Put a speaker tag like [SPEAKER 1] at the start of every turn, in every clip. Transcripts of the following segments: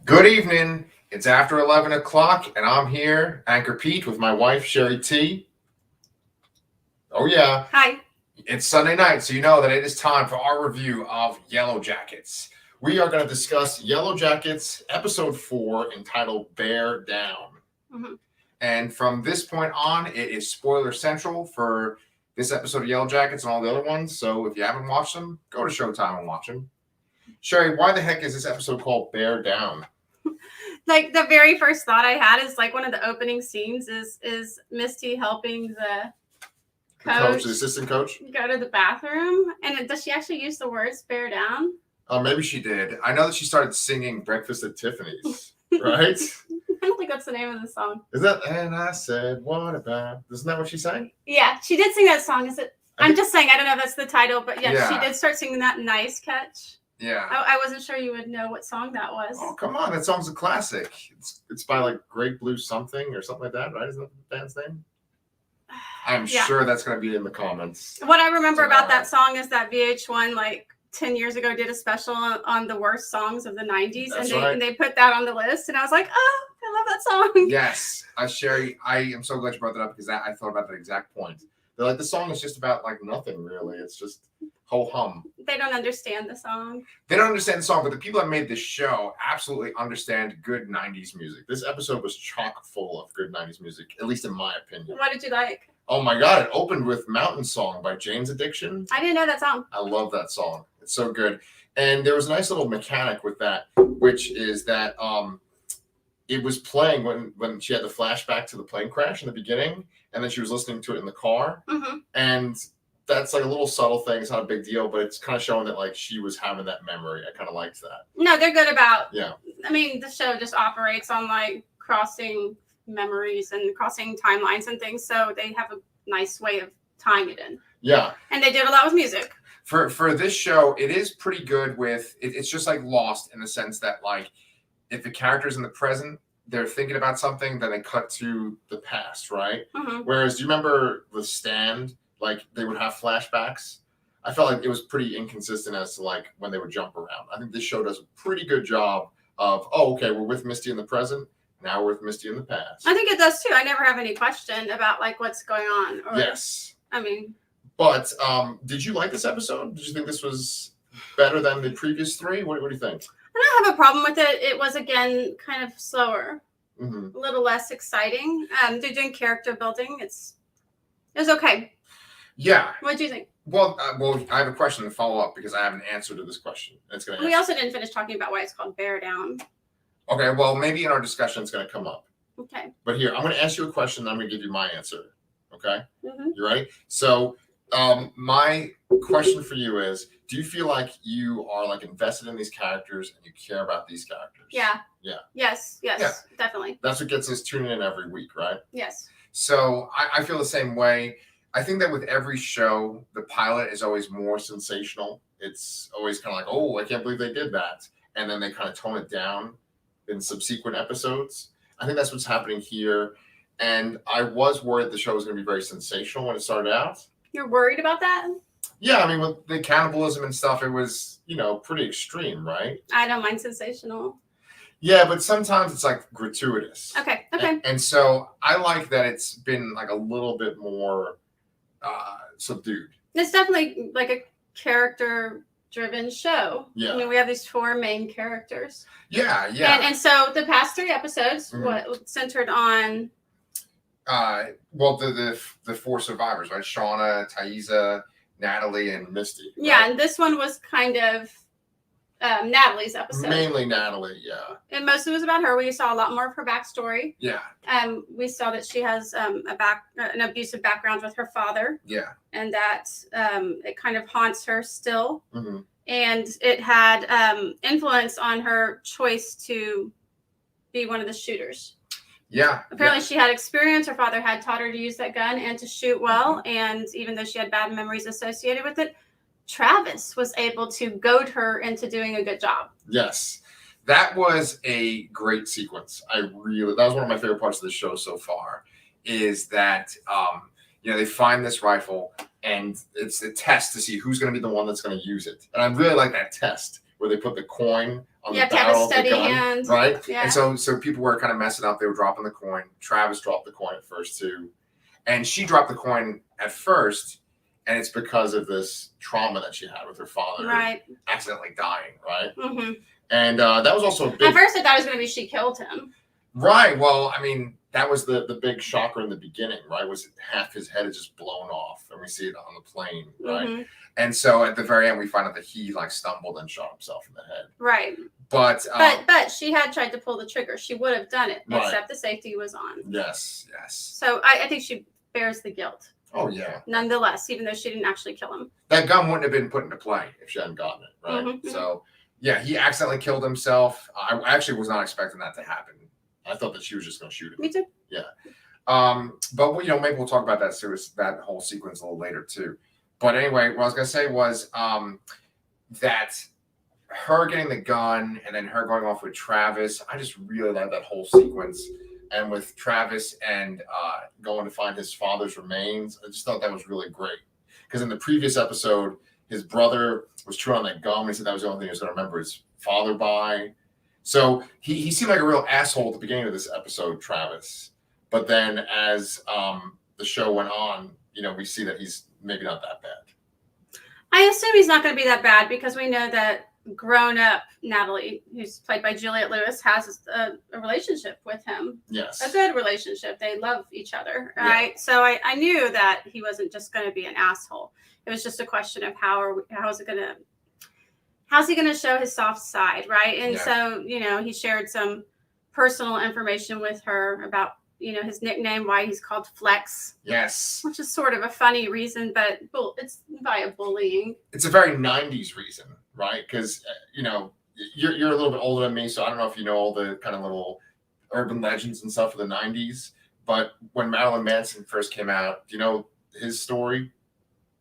[SPEAKER 1] Good evening. It's after 11 o'clock, and I'm here, ANCHORPETE, with my wife, Shari T. Oh, yeah.
[SPEAKER 2] Hi.
[SPEAKER 1] It's Sunday night, so you know that it is time for our review of Yellowjackets. We are going to discuss Yellowjackets, episode 4, entitled Bear Down.
[SPEAKER 2] Mm-hmm.
[SPEAKER 1] And from this point on, it is spoiler central for this episode of Yellowjackets and all the other ones. So if you haven't watched them, go to Showtime and watch them. Shari, why the heck is this episode called Bear Down?
[SPEAKER 2] Like the very first thought I had is like one of the opening scenes is Misty helping the
[SPEAKER 1] The assistant coach,
[SPEAKER 2] go to the bathroom, and does she actually use the words "bear down"?
[SPEAKER 1] Oh, maybe she did. I know that she started singing "Breakfast at Tiffany's," right?
[SPEAKER 2] I don't think that's the name of the song.
[SPEAKER 1] Is that? And I said, "What about?" Isn't that what she sang?
[SPEAKER 2] Yeah, she did sing that song. Is it? I'm just saying. I don't know if that's the title, but yeah, she did start singing that. Nice catch.
[SPEAKER 1] Yeah.
[SPEAKER 2] I wasn't sure you would know what song that was.
[SPEAKER 1] Oh, come on. That song's a classic. It's by like Great Blue something or something like that, right? Isn't that the band's name? I'm sure that's going to be in the comments.
[SPEAKER 2] What I remember about that song is that VH1 like 10 years ago did a special on the worst songs of the 90s. And they put that on the list. And I was like, oh, I love that song.
[SPEAKER 1] Yes. Sherry, I am so glad you brought that up because I thought about that exact point. They're like, the song is just about like nothing really. It's just ho-hum.
[SPEAKER 2] They don't understand the song.
[SPEAKER 1] They don't understand the song, but the people that made this show absolutely understand good 90s music. This episode was chock full of good 90s music, at least in my opinion.
[SPEAKER 2] What did you like?
[SPEAKER 1] Oh my God, it opened with Mountain Song by Jane's Addiction.
[SPEAKER 2] I didn't know that song.
[SPEAKER 1] I love that song. It's so good. And there was a nice little mechanic with that, which is that it was playing when she had the flashback to the plane crash in the beginning, and then she was listening to it in the car.
[SPEAKER 2] Mm-hmm.
[SPEAKER 1] And that's like a little subtle thing. It's not a big deal, but it's kind of showing that like she was having that memory. I kind of liked that.
[SPEAKER 2] No, they're good about.
[SPEAKER 1] Yeah.
[SPEAKER 2] I mean, the show just operates on like crossing memories and crossing timelines and things, so they have a nice way of tying it in.
[SPEAKER 1] Yeah.
[SPEAKER 2] And they did a lot with music.
[SPEAKER 1] For this show, it is pretty good with it's just like Lost in the sense that like if the character's in the present, they're thinking about something, then they cut to the past, right?
[SPEAKER 2] Mm-hmm.
[SPEAKER 1] Whereas, do you remember The Stand? Like they would have flashbacks. I felt like it was pretty inconsistent as to like when they would jump around. I think this show does a pretty good job of, oh, okay, we're with Misty in the present. Now we're with Misty in the past.
[SPEAKER 2] I think it does too. I never have any question about like what's going on.
[SPEAKER 1] Yes.
[SPEAKER 2] I mean.
[SPEAKER 1] But did you like this episode? Did you think this was better than the previous three? What do you think?
[SPEAKER 2] I don't have a problem with it. It was, again, kind of slower.
[SPEAKER 1] Mm-hmm.
[SPEAKER 2] A little less exciting. They're doing character building. It was okay.
[SPEAKER 1] Yeah.
[SPEAKER 2] What do you think?
[SPEAKER 1] Well, I have a question to follow up because I have an answer to this question. It's gonna.
[SPEAKER 2] We also didn't finish talking about why it's called Bear Down.
[SPEAKER 1] Okay, well, maybe in our discussion it's going to come up.
[SPEAKER 2] Okay.
[SPEAKER 1] But here, I'm going to ask you a question, and I'm going to give you my answer. Okay?
[SPEAKER 2] Mm-hmm.
[SPEAKER 1] You ready? So, my question for you is, do you feel like you are like invested in these characters and you care about these characters?
[SPEAKER 2] Yeah.
[SPEAKER 1] Yeah.
[SPEAKER 2] Yes, definitely.
[SPEAKER 1] That's what gets us tuning in every week, right?
[SPEAKER 2] Yes.
[SPEAKER 1] So, I feel the same way. I think that with every show, the pilot is always more sensational. It's always kind of like, oh, I can't believe they did that. And then they kind of tone it down in subsequent episodes. I think that's what's happening here. And I was worried the show was going to be very sensational when it started out.
[SPEAKER 2] You're worried about that?
[SPEAKER 1] Yeah, I mean, with the cannibalism and stuff, it was, pretty extreme, right?
[SPEAKER 2] I don't mind sensational.
[SPEAKER 1] Yeah, but sometimes it's like gratuitous.
[SPEAKER 2] Okay.
[SPEAKER 1] And so I like that it's been like a little bit more subdued.
[SPEAKER 2] It's definitely like a character-driven show.
[SPEAKER 1] Yeah.
[SPEAKER 2] I mean, we have these 4 main characters.
[SPEAKER 1] Yeah.
[SPEAKER 2] And so the past 3 episodes,
[SPEAKER 1] Mm-hmm.
[SPEAKER 2] centered on?
[SPEAKER 1] The 4 survivors, right? Shauna, Thaisa, Natalie, and Misty. Right?
[SPEAKER 2] Yeah, and this one was kind of Natalie's episode.
[SPEAKER 1] Mainly Natalie, yeah.
[SPEAKER 2] And most of it was about her. We saw a lot more of her backstory.
[SPEAKER 1] Yeah.
[SPEAKER 2] We saw that she has an abusive background with her father.
[SPEAKER 1] Yeah.
[SPEAKER 2] And that it kind of haunts her still.
[SPEAKER 1] Mm-hmm.
[SPEAKER 2] And it had influence on her choice to be one of the shooters.
[SPEAKER 1] Yeah.
[SPEAKER 2] Apparently she had experience. Her father had taught her to use that gun and to shoot well. Mm-hmm. And even though she had bad memories associated with it, Travis was able to goad her into doing a good job.
[SPEAKER 1] Yes. That was a great sequence. That was one of my favorite parts of the show so far, is that, they find this rifle and it's a test to see who's going to be the one that's going to use it. And I really like that test where they put the coin on
[SPEAKER 2] You
[SPEAKER 1] the
[SPEAKER 2] have to have a
[SPEAKER 1] barrel of the
[SPEAKER 2] steady
[SPEAKER 1] gun,
[SPEAKER 2] hand.
[SPEAKER 1] right?
[SPEAKER 2] Yeah.
[SPEAKER 1] And so people were kind of messing up. They were dropping the coin. Travis dropped the coin at first too, and she dropped the coin at first, and it's because of this trauma that she had with her father,
[SPEAKER 2] Right.
[SPEAKER 1] accidentally dying, right?
[SPEAKER 2] Mm-hmm.
[SPEAKER 1] And that was also a big.
[SPEAKER 2] At first, I thought it was going to be she killed him.
[SPEAKER 1] Right. Well, I mean, that was the big shocker in the beginning, right? Was half his head is just blown off, and we see it on the plane, right?
[SPEAKER 2] Mm-hmm.
[SPEAKER 1] And so at the very end, we find out that he like stumbled and shot himself in the head.
[SPEAKER 2] Right.
[SPEAKER 1] But
[SPEAKER 2] she had tried to pull the trigger. She would have done it,
[SPEAKER 1] Right.
[SPEAKER 2] except the safety was on.
[SPEAKER 1] Yes.
[SPEAKER 2] So I think she bears the guilt.
[SPEAKER 1] Oh yeah.
[SPEAKER 2] Nonetheless, even though she didn't actually kill him.
[SPEAKER 1] That gun wouldn't have been put into play if she hadn't gotten it, right?
[SPEAKER 2] Mm-hmm.
[SPEAKER 1] So yeah, he accidentally killed himself. I actually was not expecting that to happen. I thought that she was just going to shoot him.
[SPEAKER 2] Me too.
[SPEAKER 1] Yeah. But maybe we'll talk about that whole sequence a little later too. But anyway, what I was going to say was that her getting the gun and then her going off with Travis, I just really like that whole sequence. And with Travis and going to find his father's remains, I just thought that was really great. Because in the previous episode, his brother was chewing on that gum. He said that was the only thing he was going to remember his father by. So he seemed like a real asshole at the beginning of this episode, Travis. But then as the show went on, we see that he's maybe not that bad.
[SPEAKER 2] I assume he's not going to be that bad because we know that grown-up Natalie, who's played by Juliette Lewis, has a relationship with him.
[SPEAKER 1] Yes.
[SPEAKER 2] A good relationship. They love each other, right? Yeah. So I knew that he wasn't just going to be an asshole. It was just a question of how's he going to show his soft side, right? And so, he shared some personal information with her about, his nickname, why he's called Flex.
[SPEAKER 1] Yes.
[SPEAKER 2] Which is sort of a funny reason, but it's via bullying.
[SPEAKER 1] It's a very 90s reason, right? Because, you're a little bit older than me, so I don't know if you know all the kind of little urban legends and stuff of the 90s. But when Marilyn Manson first came out, do you know his story?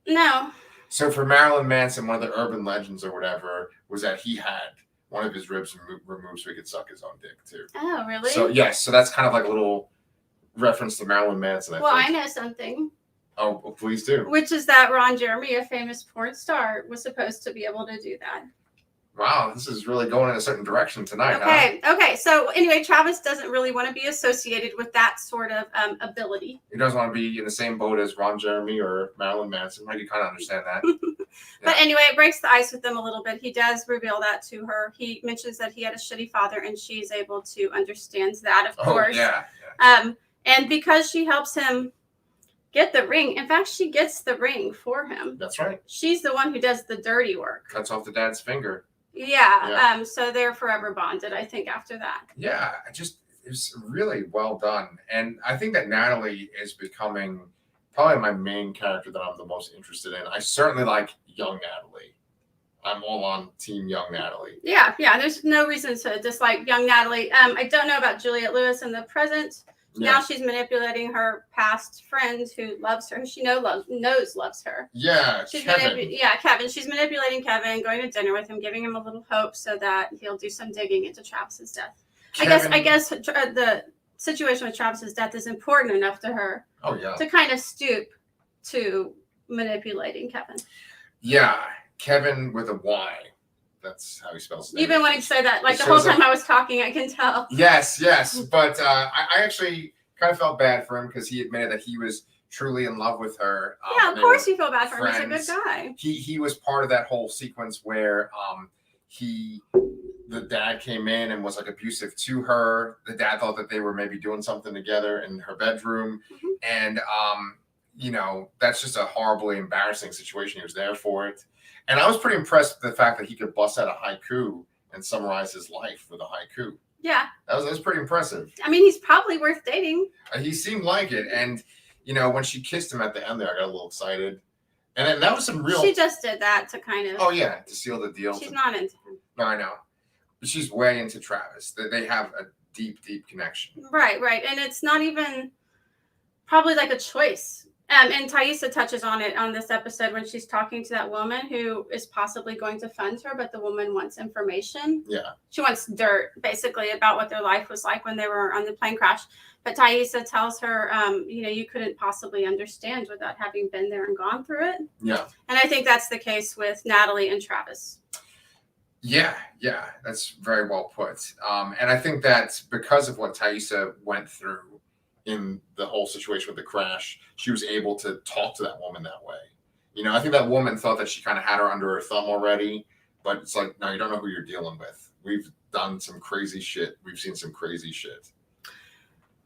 [SPEAKER 2] No.
[SPEAKER 1] So for Marilyn Manson, one of the urban legends or whatever was that he had one of his ribs removed so he could suck his own dick too.
[SPEAKER 2] Oh, really?
[SPEAKER 1] So yes, so that's kind of like a little reference to Marilyn Manson.
[SPEAKER 2] I know something.
[SPEAKER 1] Oh, well, please do.
[SPEAKER 2] Which is that Ron Jeremy, a famous porn star, was supposed to be able to do that.
[SPEAKER 1] Wow, this is really going in a certain direction tonight.
[SPEAKER 2] Okay. So anyway, Travis doesn't really want to be associated with that sort of ability.
[SPEAKER 1] He doesn't want to be in the same boat as Ron Jeremy or Marilyn Manson. I can kind of understand that.
[SPEAKER 2] But anyway, it breaks the ice with them a little bit. He does reveal that to her. He mentions that he had a shitty father, and she's able to understand that, of course.
[SPEAKER 1] Yeah.
[SPEAKER 2] And because she helps him get the ring. In fact, she gets the ring for him.
[SPEAKER 1] That's right.
[SPEAKER 2] She's the one who does the dirty work.
[SPEAKER 1] Cuts off the dad's finger.
[SPEAKER 2] Yeah. So they're forever bonded, I think, after that.
[SPEAKER 1] Yeah. It was really well done. And I think that Natalie is becoming probably my main character that I'm the most interested in. I certainly like young Natalie. I'm all on team young Natalie. Yeah.
[SPEAKER 2] There's no reason to dislike young Natalie. I don't know about Juliette Lewis in the present. Yeah. Now she's manipulating her past friend who loves her, who she knows loves her.
[SPEAKER 1] Yeah,
[SPEAKER 2] Kevin. She's manipulating Kevin, going to dinner with him, giving him a little hope so that he'll do some digging into Travis's death. I guess the situation with Travis's death is important enough to her.
[SPEAKER 1] Oh yeah.
[SPEAKER 2] To kind of stoop to manipulating Kevin.
[SPEAKER 1] Yeah, Kevin with a Y. That's how he spells his name.
[SPEAKER 2] You've been wanting to say that. Like the whole time I was talking, I can tell.
[SPEAKER 1] Yes. But I actually kind of felt bad for him because he admitted that he was truly in love with her.
[SPEAKER 2] Of course you feel bad for him. He's a good guy.
[SPEAKER 1] He was part of that whole sequence where the dad came in and was like abusive to her. The dad thought that they were maybe doing something together in her bedroom. Mm-hmm. And, that's just a horribly embarrassing situation. He was there for it. And I was pretty impressed with the fact that he could bust out a haiku and summarize his life with a haiku.
[SPEAKER 2] Yeah.
[SPEAKER 1] That was pretty impressive.
[SPEAKER 2] I mean, he's probably worth dating.
[SPEAKER 1] He seemed like it. And, when she kissed him at the end there, I got a little excited. And then that was some real...
[SPEAKER 2] She just did that to kind of...
[SPEAKER 1] Oh, yeah, to seal the deal.
[SPEAKER 2] She's not into him.
[SPEAKER 1] No, I know. But she's way into Travis. They have a deep, deep connection.
[SPEAKER 2] Right. And it's not even probably like a choice. And Taissa touches on it on this episode when she's talking to that woman who is possibly going to fund her, but the woman wants information.
[SPEAKER 1] Yeah.
[SPEAKER 2] She wants dirt, basically, about what their life was like when they were on the plane crash. But Taissa tells her, you couldn't possibly understand without having been there and gone through it.
[SPEAKER 1] Yeah.
[SPEAKER 2] And I think that's the case with Natalie and Travis.
[SPEAKER 1] Yeah, that's very well put. And I think that because of what Taissa went through in the whole situation with the crash, she was able to talk to that woman that way. I think that woman thought that she kind of had her under her thumb already, but it's like, no, you don't know who you're dealing with. We've done some crazy shit. We've seen some crazy shit.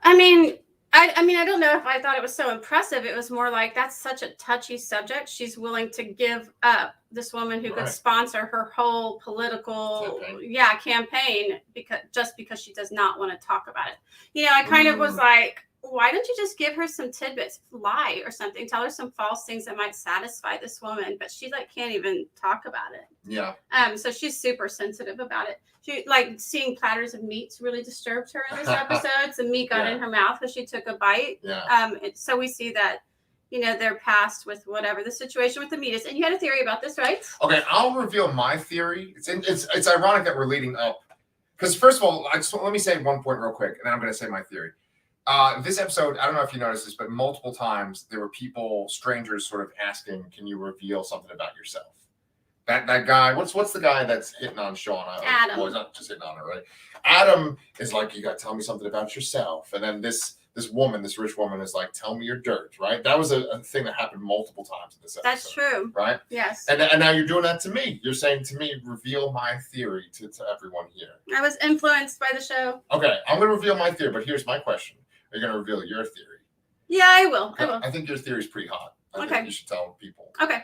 [SPEAKER 2] I mean, I don't know if I thought it was so impressive. It was more like that's such a touchy subject. She's willing to give up this woman who could sponsor her whole political campaign because she does not want to talk about it. I kind of was like, why don't you just give her some tidbits, lie or something, tell her some false things that might satisfy this woman, but she can't even talk about it.
[SPEAKER 1] Yeah.
[SPEAKER 2] So she's super sensitive about it. She seeing platters of meats really disturbed her in this episode. Some meat got in her mouth because she took a bite.
[SPEAKER 1] Yeah.
[SPEAKER 2] So we see that, they're passed with whatever the situation with the meat is. And you had a theory about this, right?
[SPEAKER 1] Okay, I'll reveal my theory. It's ironic that we're leading up, because first of all, let me say one point real quick, and then I'm going to say my theory. This episode, I don't know if you noticed this, but multiple times there were strangers sort of asking, can you reveal something about yourself? That guy, what's the guy that's hitting on Sean?
[SPEAKER 2] Adam.
[SPEAKER 1] Well, he's not just hitting on her, right? Adam is like, you got to tell me something about yourself. And then this woman, this rich woman is like, tell me your dirt, right? That was a thing that happened multiple times in this episode.
[SPEAKER 2] That's true.
[SPEAKER 1] Right?
[SPEAKER 2] Yes.
[SPEAKER 1] And now you're doing that to me. You're saying to me, reveal my theory to everyone here.
[SPEAKER 2] I was influenced by the show.
[SPEAKER 1] Okay, I'm going to reveal my theory, but here's my question. Are you going to reveal your theory?
[SPEAKER 2] Yeah, I will.
[SPEAKER 1] I think your theory is pretty hot. I think you should tell people.
[SPEAKER 2] Okay.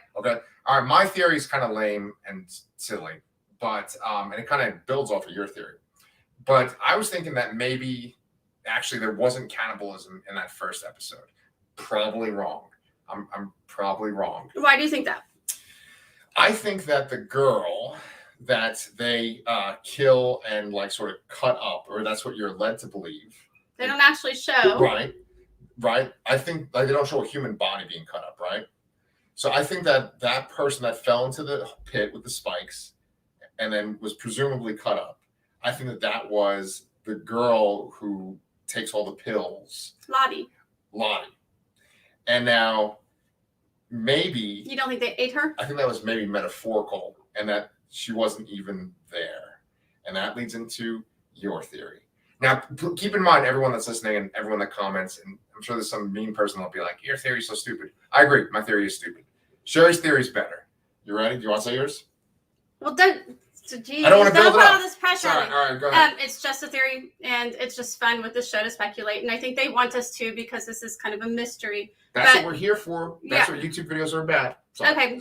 [SPEAKER 1] All right, my theory is kind of lame and silly, but and it kind of builds off of your theory. But I was thinking that maybe actually there wasn't cannibalism in that first episode. Probably wrong. I'm probably wrong.
[SPEAKER 2] Why do you think that?
[SPEAKER 1] I think that the girl that they kill and sort of cut up, or that's what you're led to believe.
[SPEAKER 2] They don't actually show.
[SPEAKER 1] Right. I think they don't show a human body being cut up, right? So I think that person that fell into the pit with the spikes and then was presumably cut up, I think that was the girl who takes all the pills.
[SPEAKER 2] Lottie.
[SPEAKER 1] And now maybe...
[SPEAKER 2] You don't think they ate her?
[SPEAKER 1] I think that was maybe metaphorical and that she wasn't even there. And that leads into your theory. Now, keep in mind, everyone that's listening and everyone that comments, and I'm sure there's some mean person that'll be like, your theory is so stupid. I agree. My theory is stupid. Shari's theory is better. You ready? Do you want to say yours?
[SPEAKER 2] Well, geez,
[SPEAKER 1] I don't want to build
[SPEAKER 2] put
[SPEAKER 1] up
[SPEAKER 2] all this pressure on
[SPEAKER 1] it. All right, go ahead.
[SPEAKER 2] It's just a theory, and it's just fun with the show to speculate. And I think they want us to because this is kind of a mystery.
[SPEAKER 1] That's what we're here for. That's what YouTube videos are about.
[SPEAKER 2] Okay.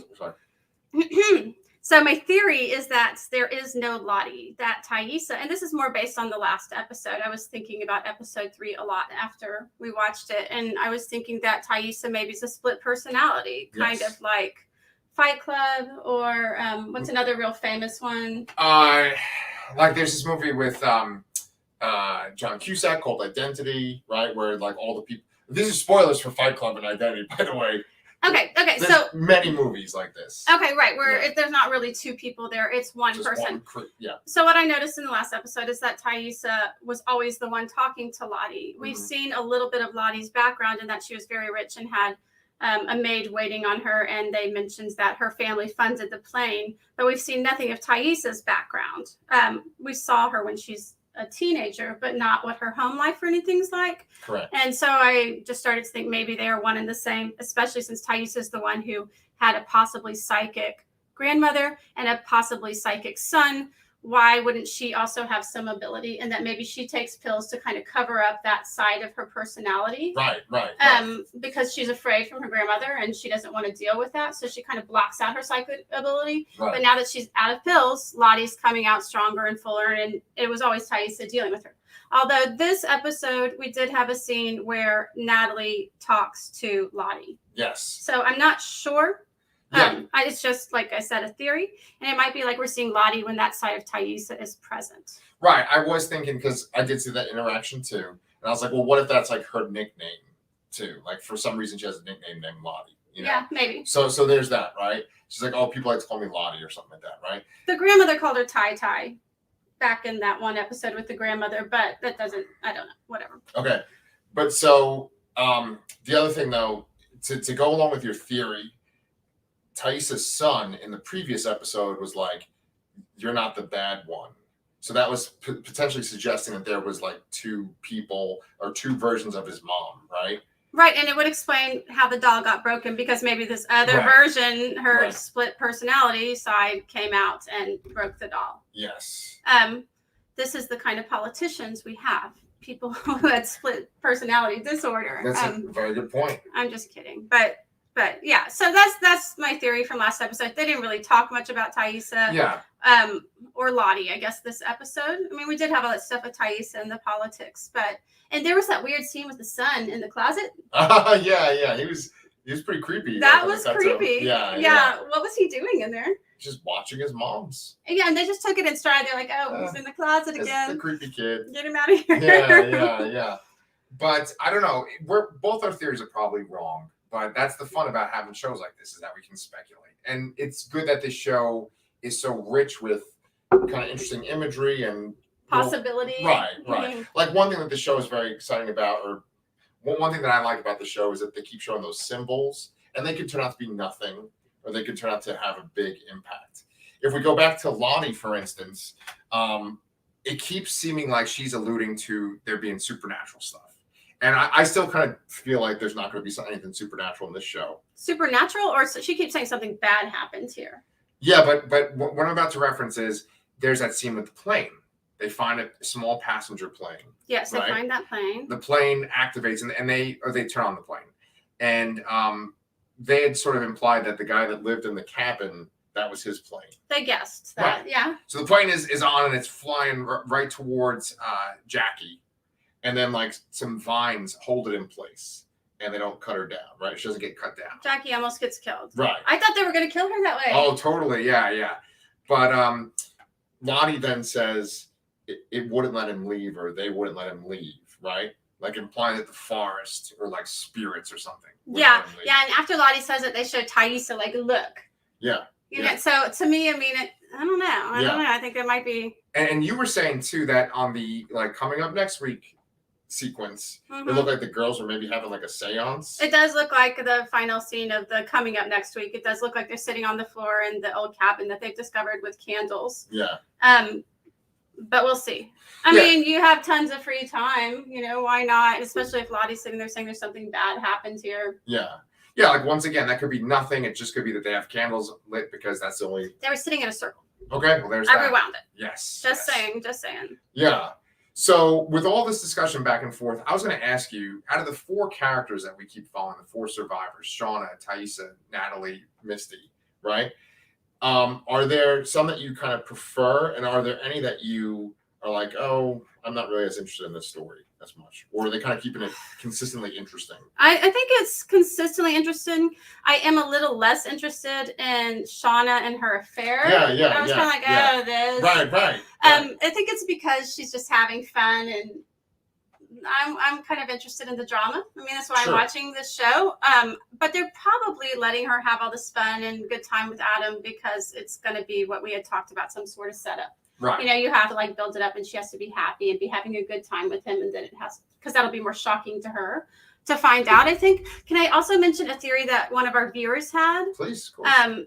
[SPEAKER 2] So my theory is that there is no Lottie, that Taissa, and this is more based on the last episode. I was thinking about episode 3 a lot after we watched it, and I was thinking that Taissa maybe is a split personality, kind of like Fight Club, or what's another real famous one?
[SPEAKER 1] There's this movie with John Cusack called Identity, right? Where all the people. These are spoilers for Fight Club and Identity, by the way.
[SPEAKER 2] Okay.
[SPEAKER 1] There's
[SPEAKER 2] so
[SPEAKER 1] many movies like this.
[SPEAKER 2] Okay, right. Where if there's not really two people there, it's one
[SPEAKER 1] Just
[SPEAKER 2] person.
[SPEAKER 1] Yeah.
[SPEAKER 2] So what I noticed in the last episode is that Taissa was always the one talking to Lottie. We've seen a little bit of Lottie's background in that she was very rich and had a maid waiting on her, and they mentioned that her family funded the plane. But we've seen nothing of Taissa's background. We saw her when she's a teenager, but not what her home life or anything's like.
[SPEAKER 1] Correct.
[SPEAKER 2] And so I just started to think maybe they are one and the same, especially since Taissa is the one who had a possibly psychic grandmother and a possibly psychic son. Why wouldn't she also have some ability? And that maybe she takes pills to kind of cover up that side of her personality.
[SPEAKER 1] Right.
[SPEAKER 2] Because she's afraid from her grandmother and she doesn't want to deal with that. So she kind of blocks out her psychic ability.
[SPEAKER 1] Right.
[SPEAKER 2] But now that she's out of pills, Lottie's coming out stronger and fuller. And it was always Taissa dealing with her. Although this episode, we did have a scene where Natalie talks to Lottie.
[SPEAKER 1] Yes.
[SPEAKER 2] So I'm not sure.
[SPEAKER 1] Yeah.
[SPEAKER 2] It's just, like I said, a theory. And it might be like we're seeing Lottie when that side of Taissa is present.
[SPEAKER 1] Right. I was thinking, because I did see that interaction too. And I was like, well, what if that's her nickname too? For some reason, she has a nickname named Lottie.
[SPEAKER 2] Yeah, maybe.
[SPEAKER 1] So there's that, right? She's like, oh, people like to call me Lottie or something like that, right?
[SPEAKER 2] The grandmother called her Tai back in that one episode with the grandmother, but that doesn't, I don't know, whatever.
[SPEAKER 1] Okay. But so the other thing, though, to go along with your theory, Taissa's son in the previous episode was like, you're not the bad one. So that was potentially suggesting that there was like two people or two versions of his mom, right?
[SPEAKER 2] Right, and it would explain how the doll got broken because maybe this other version, her split personality side, came out and broke the doll.
[SPEAKER 1] Yes.
[SPEAKER 2] This is the kind of politicians we have. People who had split personality disorder.
[SPEAKER 1] That's a very good point.
[SPEAKER 2] I'm just kidding. But yeah, so that's my theory from last episode. They didn't really talk much about Taissa.
[SPEAKER 1] Yeah.
[SPEAKER 2] Or Lottie, I guess, this episode. I mean, we did have all that stuff with Taissa and the politics, and there was that weird scene with the son in the closet.
[SPEAKER 1] Yeah. He was pretty creepy.
[SPEAKER 2] That was creepy.
[SPEAKER 1] Yeah.
[SPEAKER 2] What was he doing in there?
[SPEAKER 1] Just watching his mom's.
[SPEAKER 2] Yeah, and they just took it in stride. They're like, oh, he's in the closet again.
[SPEAKER 1] The creepy kid.
[SPEAKER 2] Get him out of here.
[SPEAKER 1] Yeah. But I don't know. Both our theories are probably wrong. But that's the fun about having shows like this, is that we can speculate. And it's good that this show is so rich with kind of interesting imagery and
[SPEAKER 2] possibility.
[SPEAKER 1] Right. Like one thing that the show is very exciting about, or one thing that I like about the show, is that they keep showing those symbols, and they could turn out to be nothing, or they could turn out to have a big impact. If we go back to Lottie, for instance, it keeps seeming like she's alluding to there being supernatural stuff. And I still kind of feel like there's not going to be anything supernatural in this show.
[SPEAKER 2] Supernatural? Or she keeps saying something bad happens here.
[SPEAKER 1] Yeah, but what I'm about to reference is there's that scene with the plane. They find a small passenger plane.
[SPEAKER 2] Yes, they find that plane.
[SPEAKER 1] The plane activates, and they turn on the plane. And they had sort of implied that the guy that lived in the cabin, that was his plane.
[SPEAKER 2] They guessed that,
[SPEAKER 1] right.
[SPEAKER 2] Yeah.
[SPEAKER 1] So the plane is on, and it's flying right towards Jackie. And then, like, some vines hold it in place, and they don't cut her down, right? She doesn't get cut down.
[SPEAKER 2] Jackie almost gets killed.
[SPEAKER 1] Right.
[SPEAKER 2] I thought they were going to kill her that way.
[SPEAKER 1] Oh, totally. Yeah. But Lottie then says it wouldn't let him leave, or they wouldn't let him leave, right? Like implying that the forest or like spirits or something.
[SPEAKER 2] Yeah. And after Lottie says it, they show Taissa like, look.
[SPEAKER 1] Yeah.
[SPEAKER 2] You know, so to me, I mean, I don't know. I don't know. I think there might be.
[SPEAKER 1] And you were saying too that on the like coming up next week sequence, it looked like the girls were maybe having like a seance.
[SPEAKER 2] It does look like the final scene of the coming up next week. It does look like they're sitting on the floor in the old cabin that they've discovered with candles.
[SPEAKER 1] Yeah.
[SPEAKER 2] But we'll see. I mean, you have tons of free time. You know, why not? Especially if Lottie's sitting there saying there's something bad happens here.
[SPEAKER 1] Yeah. Yeah, like once again, that could be nothing. It just could be that they have candles lit because that's the only.
[SPEAKER 2] They were sitting in a circle.
[SPEAKER 1] Okay, well, there's
[SPEAKER 2] I
[SPEAKER 1] that.
[SPEAKER 2] rewound it.
[SPEAKER 1] Yes.
[SPEAKER 2] Just saying.
[SPEAKER 1] Yeah. So with all this discussion back and forth, I was going to ask you, out of the four characters that we keep following, the four survivors, Shauna, Taissa, Natalie, Misty, right? Are there some that you kind of prefer, and are there any that you are like, oh, I'm not really as interested in this story as much? Or are they kind of keeping it consistently interesting?
[SPEAKER 2] I think it's consistently interesting. I am a little less interested in Shauna and her affair.
[SPEAKER 1] Yeah.
[SPEAKER 2] I was kind of like, this.
[SPEAKER 1] Right.
[SPEAKER 2] I think it's because she's just having fun, and I'm kind of interested in the drama. I mean, that's why I'm watching this show. But they're probably letting her have all this fun and good time with Adam because it's going to be what we had talked about, some sort of setup.
[SPEAKER 1] Right.
[SPEAKER 2] You know, you have to like build it up, and she has to be happy and be having a good time with him, and then it has, because that'll be more shocking to her to find out, I think. Can I also mention a theory that one of our viewers had?
[SPEAKER 1] Please. Cool.
[SPEAKER 2] And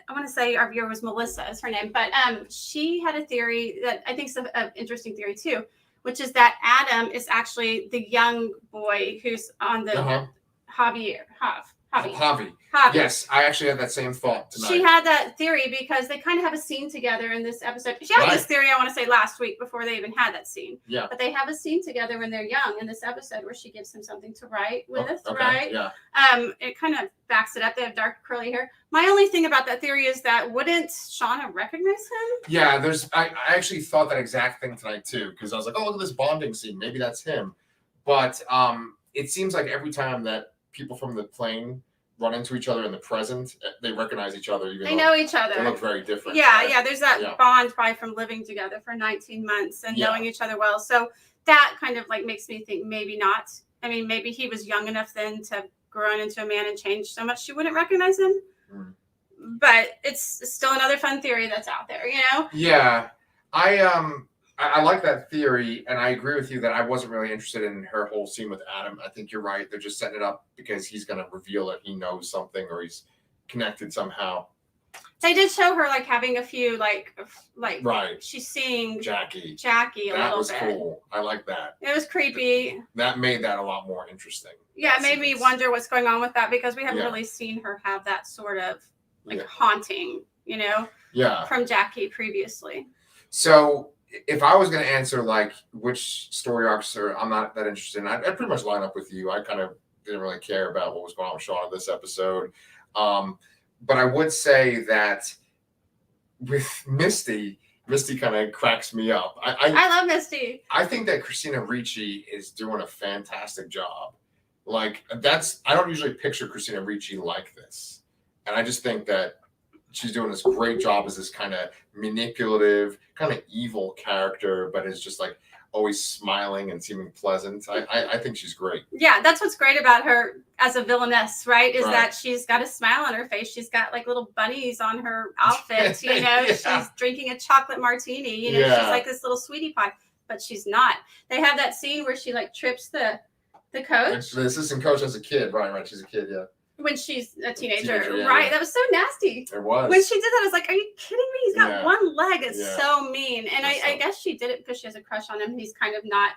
[SPEAKER 2] I want to say our viewer was Melissa is her name, but she had a theory that I think is an interesting theory too, which is that Adam is actually the young boy who's on the Javi.
[SPEAKER 1] Yes, I actually had that same thought tonight.
[SPEAKER 2] She had that theory because they kind of have a scene together in this episode. She had this theory, I want to say, last week before they even had that scene.
[SPEAKER 1] Yeah.
[SPEAKER 2] But they have a scene together when they're young in this episode where she gives him something to write with, right?
[SPEAKER 1] Yeah.
[SPEAKER 2] It kind of backs it up. They have dark curly hair. My only thing about that theory is that wouldn't Shauna recognize him?
[SPEAKER 1] Yeah, I actually thought that exact thing tonight too, because I was like, oh, look at this bonding scene. Maybe that's him. But it seems like every time that people from the plane run into each other in the present, they recognize each other. Even
[SPEAKER 2] they know each other.
[SPEAKER 1] They look very different.
[SPEAKER 2] Yeah,
[SPEAKER 1] right?
[SPEAKER 2] yeah. There's that bond probably from living together for 19 months and knowing each other well. So that kind of like makes me think maybe not. I mean, maybe he was young enough then to have grown into a man and changed so much she wouldn't recognize him. Mm. But it's still another fun theory that's out there, you know?
[SPEAKER 1] Yeah. I like that theory, and I agree with you that I wasn't really interested in her whole scene with Adam. I think you're right. They're just setting it up because he's going to reveal that he knows something or he's connected somehow.
[SPEAKER 2] They did show her like having a few like
[SPEAKER 1] Right.
[SPEAKER 2] she's seeing
[SPEAKER 1] Jackie.
[SPEAKER 2] a
[SPEAKER 1] That
[SPEAKER 2] little
[SPEAKER 1] was
[SPEAKER 2] bit.
[SPEAKER 1] cool. I like that.
[SPEAKER 2] It was creepy.
[SPEAKER 1] That made that a lot more interesting.
[SPEAKER 2] Yeah, it made me wonder what's going on with that because we haven't
[SPEAKER 1] Yeah.
[SPEAKER 2] really seen her have that sort of like
[SPEAKER 1] Yeah.
[SPEAKER 2] haunting, you know,
[SPEAKER 1] Yeah.
[SPEAKER 2] from Jackie previously.
[SPEAKER 1] So if I was going to answer like which story arcs I'm not that interested in, I'd pretty much line up with you. I kind of didn't really care about what was going on with Shawn in this episode. But I would say that with Misty kind of cracks me up.
[SPEAKER 2] I love Misty.
[SPEAKER 1] I think that Christina Ricci is doing a fantastic job. Like I don't usually picture Christina Ricci like this. And I just think that she's doing this great job as this kind of manipulative, kind of evil character, but is just like always smiling and seeming pleasant. I think she's great.
[SPEAKER 2] Yeah, that's what's great about her as a villainess, right? Is
[SPEAKER 1] Right.
[SPEAKER 2] that she's got a smile on her face. She's got like little bunnies on her outfit, you know.
[SPEAKER 1] Yeah.
[SPEAKER 2] She's drinking a chocolate martini, you know,
[SPEAKER 1] Yeah.
[SPEAKER 2] she's like this little sweetie pie, but she's not. They have that scene where she like trips the coach
[SPEAKER 1] The assistant coach as a kid, right? She's a kid, yeah.
[SPEAKER 2] when she's a teenager,
[SPEAKER 1] Yeah,
[SPEAKER 2] right?
[SPEAKER 1] yeah.
[SPEAKER 2] That was so nasty.
[SPEAKER 1] It was.
[SPEAKER 2] When she did that, I was like, are you kidding me? He's got
[SPEAKER 1] Yeah.
[SPEAKER 2] one leg. It's
[SPEAKER 1] Yeah.
[SPEAKER 2] so mean. And
[SPEAKER 1] That's
[SPEAKER 2] I
[SPEAKER 1] so-
[SPEAKER 2] guess she did it because she has a crush on him. He's kind of not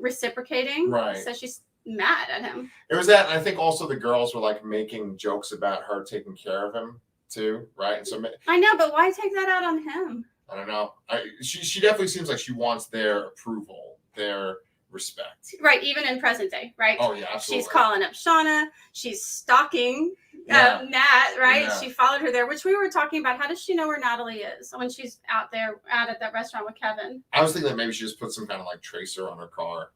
[SPEAKER 2] reciprocating.
[SPEAKER 1] Right.
[SPEAKER 2] So she's mad at him.
[SPEAKER 1] It was that, and I think also the girls were like making jokes about her taking care of him too, right? And so
[SPEAKER 2] I know, but why take that out on him?
[SPEAKER 1] I don't know. She definitely seems like she wants their approval, their respect.
[SPEAKER 2] Right, even in present day, right?
[SPEAKER 1] Oh yeah, absolutely.
[SPEAKER 2] She's calling up Shauna. She's stalking
[SPEAKER 1] Yeah.
[SPEAKER 2] Nat, right?
[SPEAKER 1] Yeah.
[SPEAKER 2] She followed her there, which we were talking about. How does she know where Natalie is when she's out at that restaurant with Kevin?
[SPEAKER 1] I was thinking that maybe she just put some kind of like tracer on her car.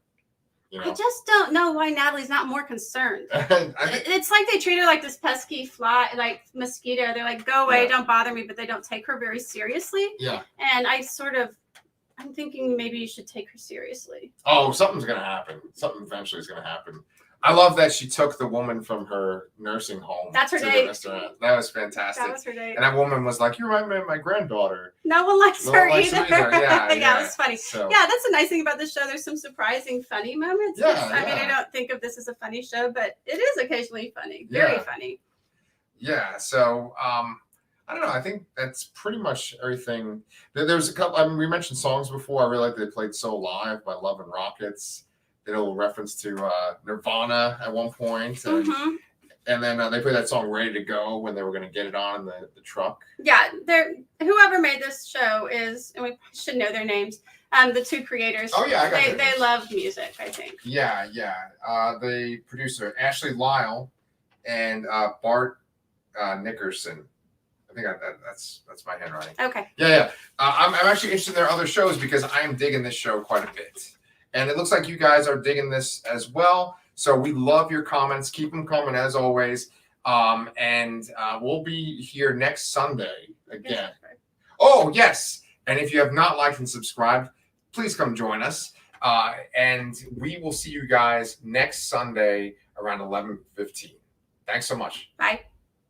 [SPEAKER 1] You
[SPEAKER 2] I
[SPEAKER 1] know?
[SPEAKER 2] just don't know why Natalie's not more concerned.
[SPEAKER 1] I think,
[SPEAKER 2] It's like they treat her like this pesky fly, like mosquito. They're like, go away,
[SPEAKER 1] Yeah.
[SPEAKER 2] don't bother me, but they don't take her very seriously.
[SPEAKER 1] yeah.
[SPEAKER 2] And I'm thinking maybe you should take her seriously.
[SPEAKER 1] Oh, something's gonna happen. Something eventually is gonna happen. I love that she took the woman from her nursing home.
[SPEAKER 2] That's her
[SPEAKER 1] to the
[SPEAKER 2] date.
[SPEAKER 1] restaurant. That was fantastic.
[SPEAKER 2] That was her date.
[SPEAKER 1] And that woman was like, "You remind me of my granddaughter."
[SPEAKER 2] No one likes
[SPEAKER 1] No
[SPEAKER 2] her
[SPEAKER 1] one likes
[SPEAKER 2] either.
[SPEAKER 1] her either. Yeah,
[SPEAKER 2] it
[SPEAKER 1] yeah.
[SPEAKER 2] was funny.
[SPEAKER 1] So,
[SPEAKER 2] Yeah, that's a nice thing about this show. There's some surprising, funny moments.
[SPEAKER 1] Yeah,
[SPEAKER 2] I mean,
[SPEAKER 1] yeah.
[SPEAKER 2] I don't think of this as a funny show, but it is occasionally funny. Very
[SPEAKER 1] Yeah.
[SPEAKER 2] funny.
[SPEAKER 1] yeah. So, I don't know. I think that's pretty much everything. There's a couple. I mean, we mentioned songs before. I really like that they played "So Live" by Love and Rockets. Did a little reference to Nirvana at one point.
[SPEAKER 2] hmm
[SPEAKER 1] And then they played that song "Ready to Go" when they were going to get it on in the truck.
[SPEAKER 2] Yeah, whoever made this show is, and we should know their names. The two creators.
[SPEAKER 1] Oh yeah, I got
[SPEAKER 2] They
[SPEAKER 1] their names.
[SPEAKER 2] love music, I think.
[SPEAKER 1] Yeah. The producer Ashley Lyle and Bart Nickerson. I think that's my handwriting.
[SPEAKER 2] Okay.
[SPEAKER 1] Yeah. I'm actually interested in their other shows because I am digging this show quite a bit, and it looks like you guys are digging this as well. So we love your comments. Keep them coming as always. And we'll be here next Sunday again. Oh yes, and if you have not liked and subscribed, please come join us. And we will see you guys next Sunday around 11:15. Thanks so much.
[SPEAKER 2] Bye.